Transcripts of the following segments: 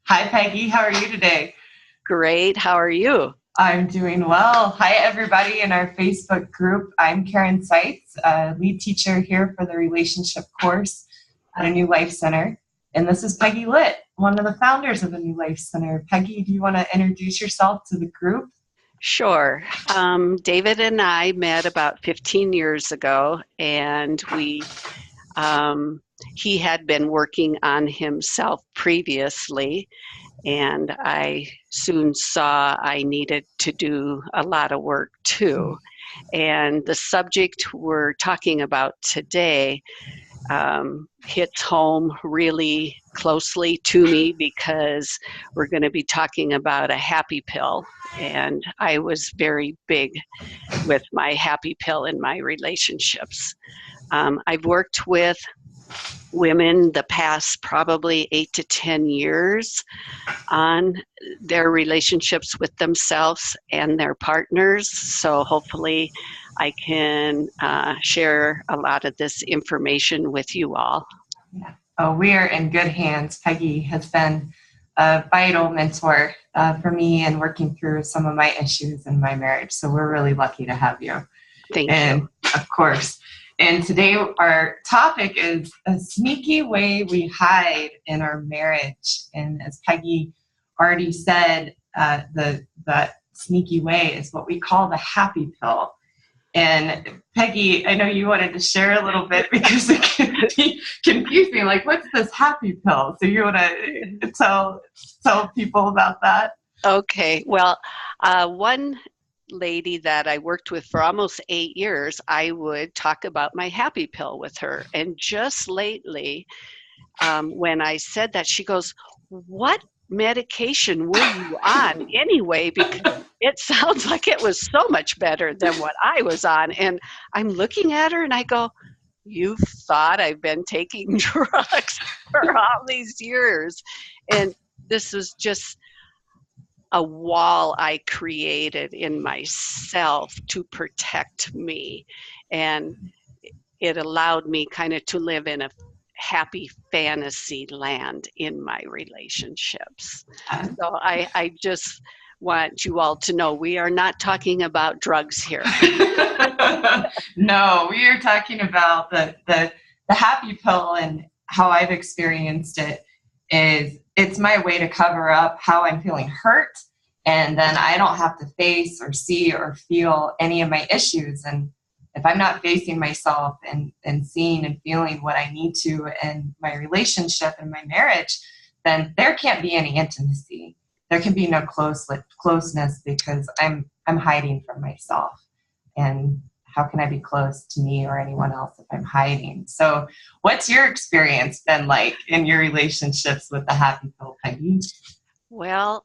Hi, Peggy. How are you today? Great. How are you? I'm doing well. Hi, everybody in our Facebook group. I'm Karen Seitz, lead teacher here for the relationship course at a New Life Center. And this is Peggy Litt, one of the founders of the New Life Center. Peggy, do you want to introduce yourself to the group? Sure. David and I met about 15 years ago, and he had been working on himself previously, and I soon saw I needed to do a lot of work too. And the subject we're talking about today hits home really closely to me because we're going to be talking about a happy pill. And I was very big with my happy pill in my relationships. I've worked with women the past probably 8 to 10 years on their relationships with themselves and their partners. So hopefully I can share a lot of this information with you all. Yeah. Oh, we are in good hands. Peggy has been a vital mentor for me in working through some of my issues in my marriage. So we're really lucky to have you. Thank And you. of course, and today our topic is a sneaky way we hide in our marriage. And as Peggy already said, that sneaky way is what we call the happy pill. And Peggy, I know you wanted to share a little bit because it can be confusing. Like, what's this happy pill? So you want to tell people about that? Okay. Well, one lady that I worked with for almost 8 years, I would talk about my happy pill with her. And just lately, when I said that, she goes, "What medication were you on anyway? Because it sounds like it was so much better than what I was on." And I'm looking at her and I go, "You thought I've been taking drugs for all these years." And this was just a wall I created in myself to protect me. And it allowed me kind of to live in a happy fantasy land in my relationships. So I just want you all to know we are not talking about drugs here. No, we are talking about the happy pill, and how I've experienced it is it's my way to cover up how I'm feeling hurt, and then I don't have to face or see or feel any of my issues. And if I'm not facing myself and seeing and feeling what I need to in my relationship and my marriage, then there can't be any intimacy. There can be no closeness because I'm hiding from myself. And how can I be close to me or anyone else if I'm hiding? So what's your experience been like in your relationships with the happy pill, Peggy? Well,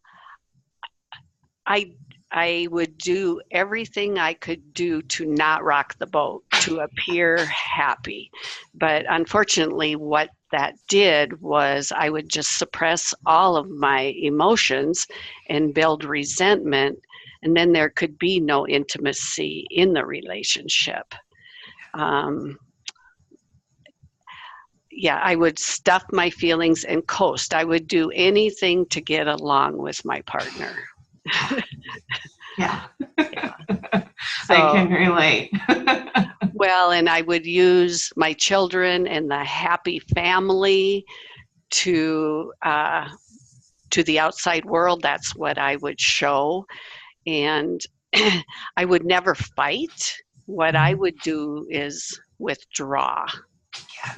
I would do everything I could do to not rock the boat, to appear happy. But unfortunately, what that did was I would just suppress all of my emotions and build resentment, and then there could be no intimacy in the relationship. Um, yeah, I would stuff my feelings and coast. I would do anything to get along with my partner. Yeah. Yeah. I So, can relate. well, and I would use my children and the happy family to the outside world. That's what I would show, and I would never fight. What I would do is withdraw,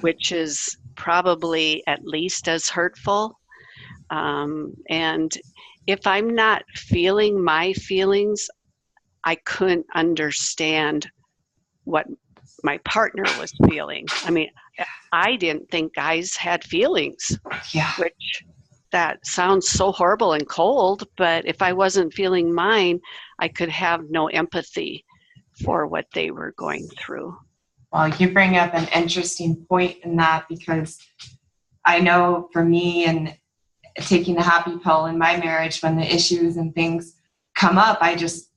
which is probably at least as hurtful. And if I'm not feeling my feelings, I couldn't understand what my partner was feeling. I mean, I didn't think guys had feelings, Yeah. which that sounds so horrible and cold, but if I wasn't feeling mine, I could have no empathy for what they were going through. Well, you bring up an interesting point in that, because I know for me and taking the happy pill in my marriage, when the issues and things come up, I just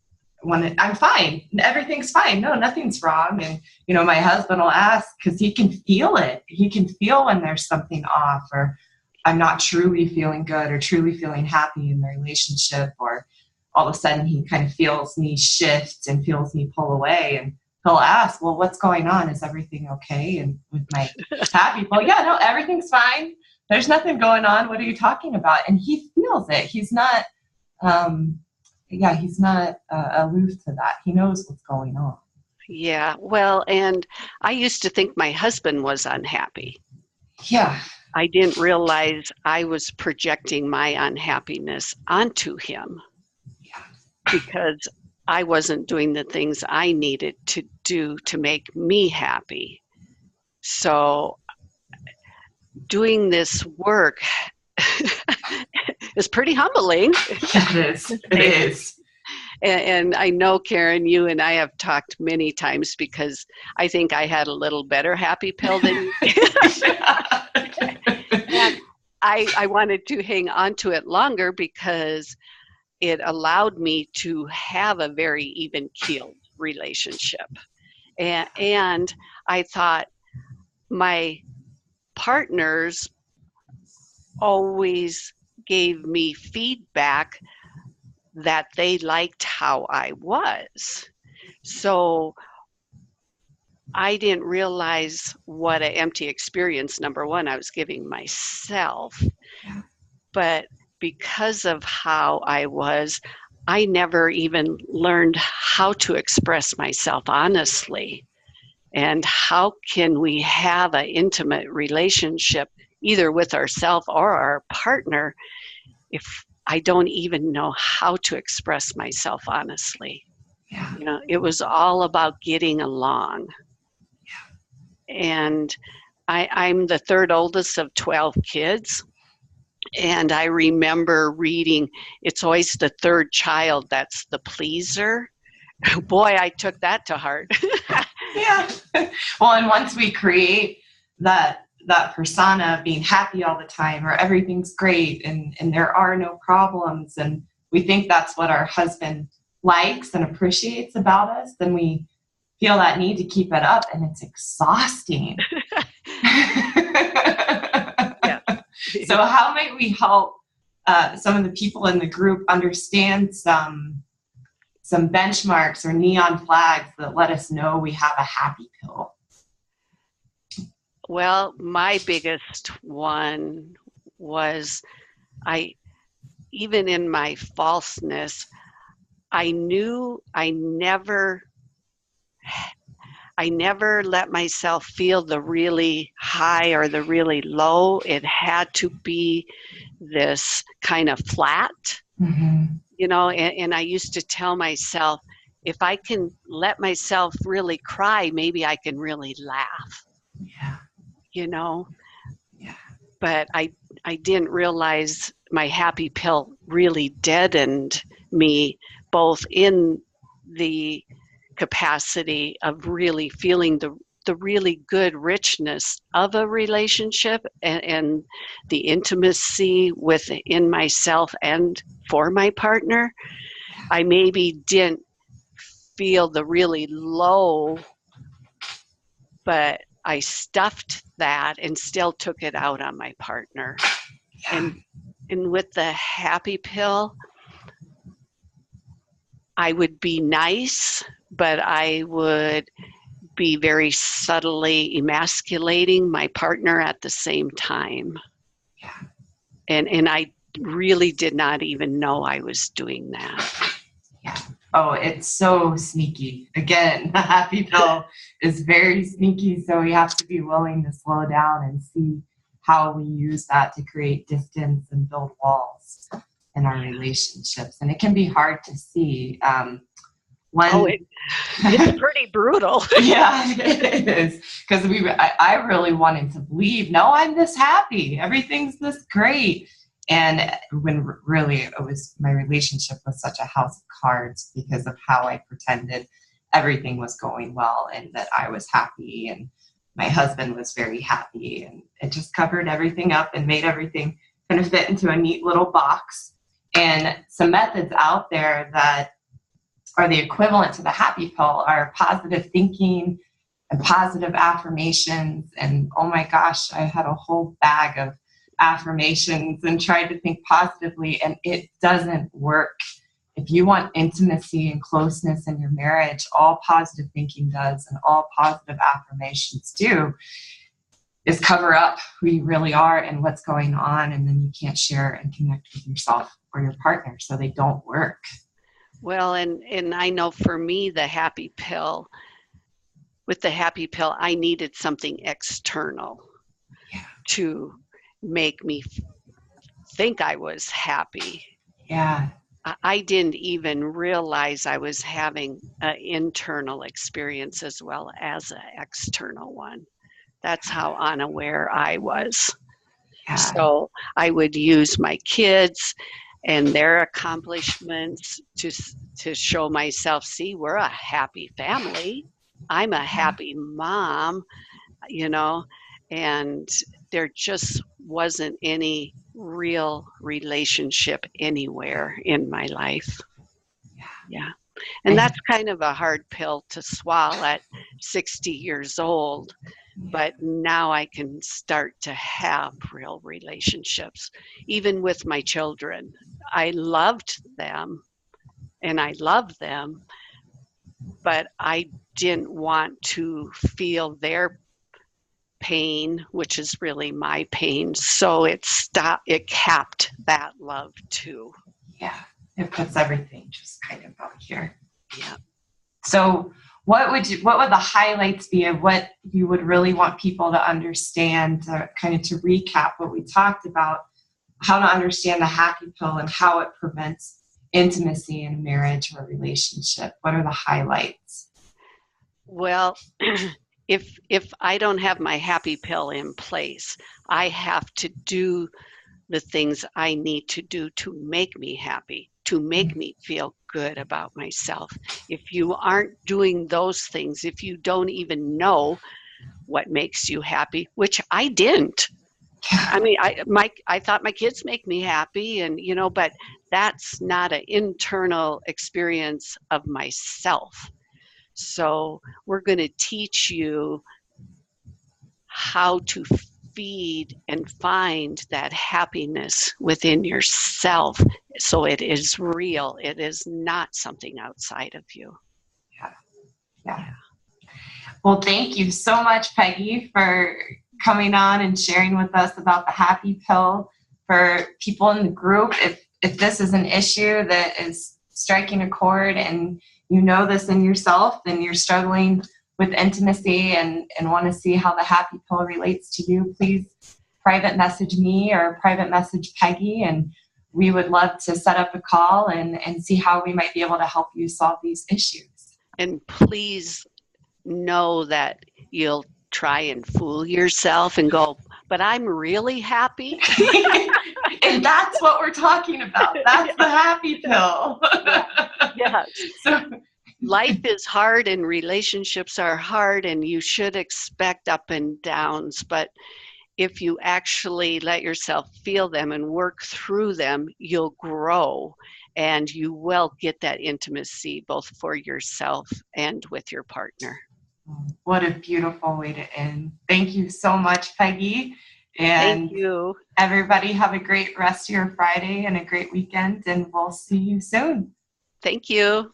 I'm fine. Everything's fine. No, nothing's wrong. And, my husband will ask because he can feel it. He can feel when there's something off, or I'm not truly feeling good or truly feeling happy in the relationship, or all of a sudden he kind of feels me shift and feels me pull away, and he'll ask, well, what's going on? Is everything okay? And with my happy people, yeah, no, everything's fine. There's nothing going on. What are you talking about? And he feels it. He's not, he's not aloof to that. He knows what's going on. Yeah, well, and I used to think my husband was unhappy. Yeah. I didn't realize I was projecting my unhappiness onto him because I wasn't doing the things I needed to do to make me happy. So doing this work is pretty humbling. It is. It is. And I know, Karen, you and I have talked many times because I think I had a little better happy pill than you. And I wanted to hang on to it longer because it allowed me to have a very even-keeled relationship. And I thought my partners always gave me feedback that they liked how I was. So I didn't realize what an empty experience, number one, I was giving myself. But because of how I was, I never even learned how to express myself honestly. And how can we have an intimate relationship either with ourselves or our partner if I don't even know how to express myself honestly? Yeah. You know, it was all about getting along. And I'm the third oldest of 12 kids. And I remember reading, it's always the third child that's the pleaser. Boy, I took that to heart. Yeah. Well, and once we create that persona of being happy all the time, or everything's great and there are no problems, and we think that's what our husband likes and appreciates about us, then we feel that need to keep it up, and it's exhausting. Yeah. So how might we help some of the people in the group understand some benchmarks or neon flags that let us know we have a happy pill? Well, my biggest one was even in my falseness, I knew I never let myself feel the really high or the really low. It had to be this kind of flat, you know, and I used to tell myself, if I can let myself really cry, maybe I can really laugh. Yeah. You know? Yeah. But I didn't realize my happy pill really deadened me, both in the capacity of really feeling the really good richness of a relationship and the intimacy within myself and for my partner. I maybe didn't feel the really low, but I stuffed that and still took it out on my partner. Yeah. And with the happy pill, I would be nice, but I would be very subtly emasculating my partner at the same time. Yeah. And I really did not even know I was doing that. Yeah. Oh, it's so sneaky. Again, the happy pill is very sneaky, so we have to be willing to slow down and see how we use that to create distance and build walls in our relationships. And it can be hard to see. It's pretty brutal. Yeah, it is. Because I really wanted to believe, no, I'm this happy. Everything's this great. And when really it was, my relationship was such a house of cards because of how I pretended everything was going well and that I was happy and my husband was very happy, and it just covered everything up and made everything kind of fit into a neat little box. And some methods out there that are the equivalent to the happy pill are positive thinking and positive affirmations. And oh my gosh, I had a whole bag of affirmations and tried to think positively, and it doesn't work. If you want intimacy and closeness in your marriage, all positive thinking does and all positive affirmations do is cover up who you really are and what's going on, and then you can't share and connect with yourself or your partner, so they don't work. Well, and I know for me, with the happy pill, I needed something external to make me think I was happy. Yeah. I didn't even realize I was having an internal experience as well as an external one. That's how unaware I was. Yeah. So I would use my kids and their accomplishments to show myself, see, we're a happy family. I'm a happy mom, and there just wasn't any real relationship anywhere in my life. Yeah. And that's kind of a hard pill to swallow at 60 years old. But now I can start to have real relationships, even with my children. I loved them and I love them, but I didn't want to feel their pain, which is really my pain. So it capped that love too. Yeah, it puts everything just kind of out here. Yeah. So what would the highlights be of what you would really want people to understand, kind of to recap what we talked about, how to understand the happy pill and how it prevents intimacy in a marriage or a relationship? What are the highlights? Well, if I don't have my happy pill in place, I have to do the things I need to do to make me happy, to make me feel good about myself. If you aren't doing those things, if you don't even know what makes you happy, which I didn't. I mean, I thought my kids make me happy, and but that's not an internal experience of myself. So we're going to teach you how to feed and find that happiness within yourself, so it is real. It is not something outside of you. Yeah. Well, thank you so much, Peggy, for coming on and sharing with us about the happy pill. For people in the group, if this is an issue that is striking a chord and you know this in yourself and you're struggling with intimacy and want to see how the happy pill relates to you, please private message me or private message Peggy, and we would love to set up a call and see how we might be able to help you solve these issues. And please know that you'll try and fool yourself and go, but I'm really happy. And that's what we're talking about. That's the happy pill. Yeah. So life is hard and relationships are hard, and you should expect up and downs. But if you actually let yourself feel them and work through them, you'll grow and you will get that intimacy both for yourself and with your partner. What a beautiful way to end. Thank you so much, Peggy. And thank you. Everybody have a great rest of your Friday and a great weekend, and we'll see you soon. Thank you.